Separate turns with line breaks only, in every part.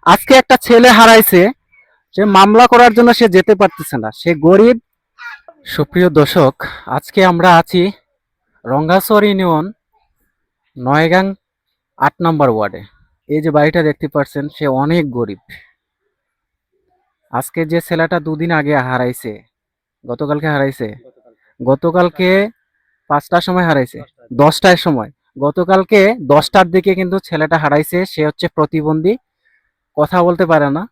আজকে একটা ছেলে হারাইছে, সে মামলা করার জন্য সে যেতে পারতেছে না, সে গরিব। সুপ্রিয় দর্শক, আজকে আমরা আছি রঙ্গাচর ইউনিয়ন নয়গাং ৮ নম্বর ওয়ার্ডে। এই যে বাড়িটা দেখতে পাচ্ছেন, সে অনেক গরিব। আজকে যে ছেলেটা দুদিন আগে হারাইছে, গতকালকে হারাইছে, গতকালকে ৫টার সময় হারাইছে, ১০টার সময়, গতকালকে ১০টার দিকে কিন্তু ছেলেটা হারাইছে। সে হচ্ছে প্রতিবন্ধী, কথা বলতে পারে না।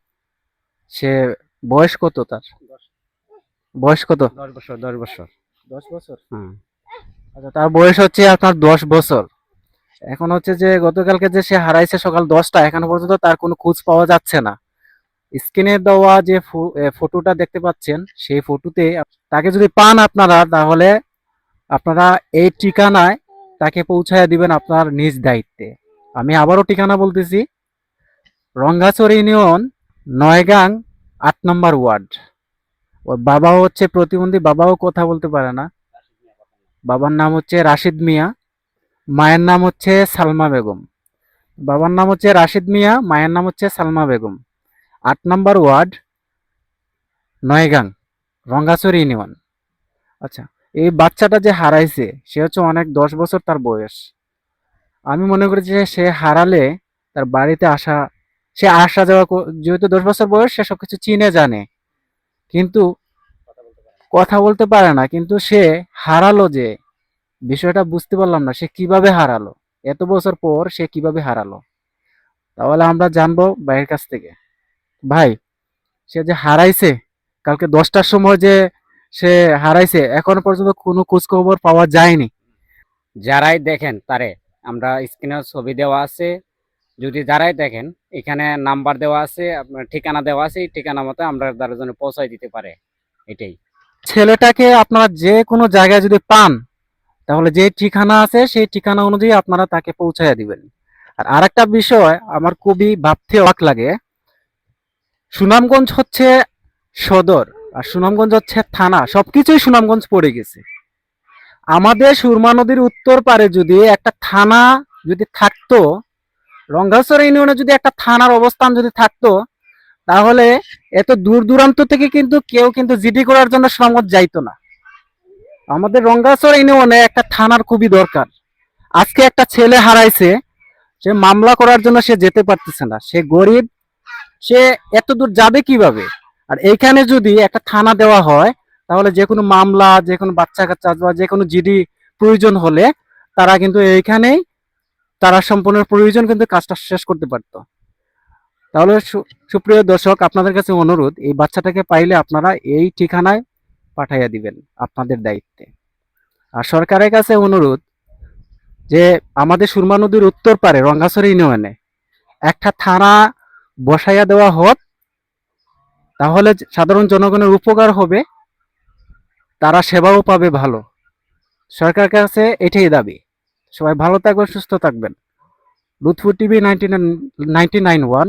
সে বয়স কত তার? বয়স কত?
10 বছর 10 বছর।
১০ বছর।
হুম।
আচ্ছা, তার বয়স হচ্ছে আপনার ১০ বছর। এখন হচ্ছে যে গতকালকে যে সে হারাইছে সকাল ১০টা, এখনো পর্যন্ত তার কোনো খোঁজ পাওয়া যাচ্ছে না। স্ক্রিনে দেওয়া যে ফটোটা দেখতে পাচ্ছেন, সেই ফটোতে তাকে যদি পান আপনারা, তাহলে আপনারা এই ঠিকানায় তাকে পৌঁছায় দিবেন আপনার নিজ দায়িত্বে। আমি আবারও ঠিকানা বলতেছি, রঙ্গাচর ইউনিয়ন নয়গাং ৮ নম্বর ওয়ার্ড। ওর বাবাও হচ্ছে প্রতিবন্ধী, বাবাও কথা বলতে পারে না। বাবার নাম হচ্ছে রাশিদ মিয়া, মায়ের নাম হচ্ছে সালমা বেগম। বাবার নাম হচ্ছে রাশিদ মিয়া, মায়ের নাম হচ্ছে সালমা বেগম। ৮ নম্বর ওয়ার্ড, নয়গাং, রঙ্গাচর ইউনিয়ন। আচ্ছা, এই বাচ্চাটা যে হারাইছে, সে হচ্ছে অনেক, ১০ বছর তার বয়স। আমি মনে করি যে সে হারালে তার বাড়িতে আসা, সে আসা যাওয়া যেহেতু ১০ বছর বয়স, সে সবকিছু চিনে জানে, কিন্তু কথা বলতে পারে না। কিন্তু সে হারালো যে, বিষয়টা বুঝতে পারলাম না, সে কিভাবে হারালো, এত বছর পর সে কিভাবে হারালো। তাহলে আমরা জানবো ভাইয়ের কাছ থেকে। ভাই, সে যে হারাইছে, কালকে ১০টার সময় যে সে হারাইছে, এখনো পর্যন্ত কোনো খোঁজ খবর পাওয়া যায়নি।
যারাই দেখেন তারে, আমরা স্ক্রিনে ছবি দেওয়া আছে, যদি যারাই দেখেন এখানে নাম্বার দেওয়া আছে, আপনার ঠিকানা দেওয়া আছে, এই ঠিকানা মতো আমরা তার জন্য পৌঁছায় দিতে পারে। এটাই।
ছেলেটাকে আপনারা যে কোনো জায়গায় যদি পান, তাহলে যে ঠিকানা আছে সেই ঠিকানা অনুযায়ী আপনারা তাকে পৌঁছায় দিবেন। আর আরেকটা বিষয় আমার খুবই ভাবতে অবাক লাগে, সুনামগঞ্জ হচ্ছে সদর, আর সুনামগঞ্জ হচ্ছে থানা, সবকিছুই সুনামগঞ্জ পড়ে গেছে। আমাদের সুরমা নদীর উত্তর পারে যদি একটা থানা যদি থাকতো, রঙ্গাচর ইউনিয়নে যদি একটা থানার অবস্থান যদি থাকতো, তাহলে এত দূর দূরান্ত থেকে কিন্তু কেউ কিন্তু জিডি করার জন্য সুনামগঞ্জ যাইতো না। আমাদের রঙ্গাচর ইউনিয়নে একটা থানার খুবই দরকার। আজকে একটা ছেলে হারাইছে, সে মামলা করার জন্য সে যেতে পারতেছে না, সে গরিব, সে এত দূর যাবে কিভাবে? আর এইখানে যদি একটা থানা দেওয়া হয়, তাহলে যে কোনো মামলা, যে কোনো বাচ্চা কাচ্চা বা যে কোনো জিডি প্রয়োজন হলে তারা কিন্তু এইখানেই তারা সম্পূর্ণ প্রয়োজন কিন্তু কাজটা শেষ করতে পারতো। তাহলে সুপ্রিয় দর্শক, আপনাদের কাছে অনুরোধ, এই বাচ্চাটাকে পাইলে আপনারা এই ঠিকানায় পাঠাইয়া দিবেন আপনাদের দায়িত্বে। আর সরকারের কাছে অনুরোধ, যে আমাদের সুরমা নদীর উত্তর পারে রঙ্গাচর ইউনিয়নে একটা থানা বসাইয়া দেওয়া হোক, তাহলে সাধারণ জনগণের উপকার হবে, তারা সেবাও পাবে ভালো। সরকারের কাছে এটাই দাবি। সবাই ভালো থাকবেন, সুস্থ থাকবেন। লুৎফু টিভি 99.1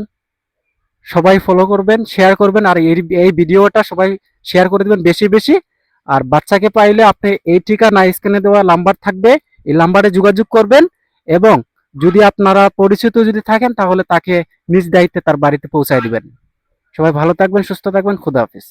সবাই ফলো করবেন, শেয়ার করবেন, আর এই ভিডিওটা সবাই শেয়ার করে দেবেন বেশি বেশি। আর বাচ্চাকে পাইলে আপনি এই ঠিকানা, স্ক্রিনে দেওয়া নাম্বার থাকবে, এই নাম্বারে যোগাযোগ করবেন। এবং যদি আপনারা পরিচিত যদি থাকেন, তাহলে তাকে নিজ দায়িত্বে তার বাড়িতে পৌঁছায় দিবেন। সবাই ভালো থাকবেন, সুস্থ থাকবেন, খুদা হাফিজ।